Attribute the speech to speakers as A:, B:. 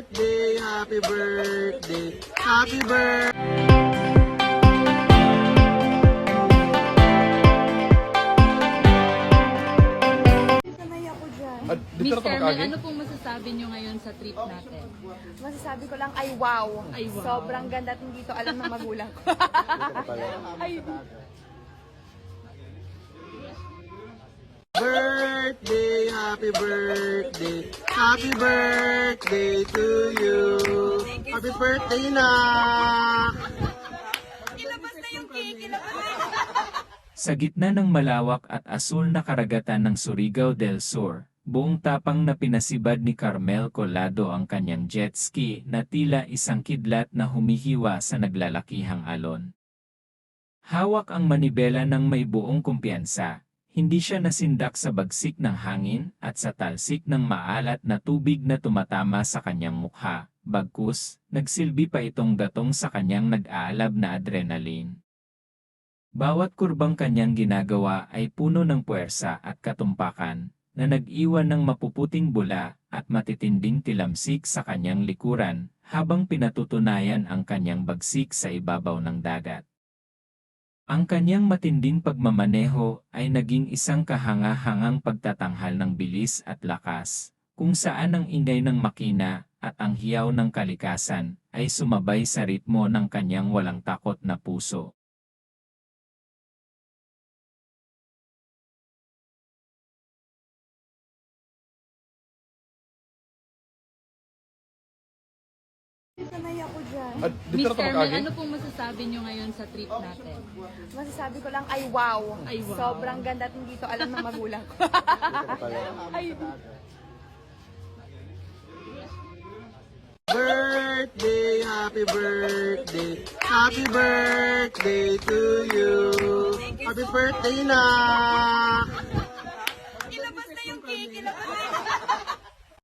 A: birthday, happy birthday, happy birthday.
B: Sanay ako dyan.
C: Miss
D: Dito na
C: Carmel,
D: ito
C: ano pong masasabi nyo ngayon sa trip natin?
B: Masasabi ko lang, ay wow.
C: Ay, wow.
B: Sobrang ganda at hindi to alam ng magulang ko. Ay,
A: Birthday, happy birthday, happy birthday to you. Happy birthday na.
B: ilabas na yung cake, ilabas na
E: Sa gitna ng malawak at asul na karagatan ng Surigao del Sur, buong tapang na pinasibad ni Carmel Collado ang kanyang jet ski na tila isang kidlat na humihiwa sa naglalakihang alon. Hawak ang manibela ng may buong kumpiyansa, hindi siya nasindak sa bagsik ng hangin at sa talsik ng maalat na tubig na tumatama sa kanyang mukha, bagkus, nagsilbi pa itong gatong sa kanyang nag-aalab na adrenaline. Bawat kurbang kanyang ginagawa ay puno ng puwersa at katumpakan, na nag-iwan ng mapuputing bula at matitinding tilamsik sa kanyang likuran habang pinatutunayan ang kanyang bagsik sa ibabaw ng dagat. Ang kanyang matinding pagmamaneho ay naging isang kahanga-hangang pagtatanghal ng bilis at lakas, kung saan ang ingay ng makina at ang hiyaw ng kalikasan ay sumabay sa ritmo ng kanyang walang takot na puso.
B: sanay ako dyan.
C: Miss
D: Dito na
C: Carmel,
D: ito
C: ano pong masasabi nyo ngayon sa trip natin?
B: Masasabi ko lang, ay wow.
C: Ay, wow.
B: Sobrang ganda at hindi to alam ng magulang ko. Ay,
A: Birthday, happy birthday, happy birthday to you. Happy birthday na.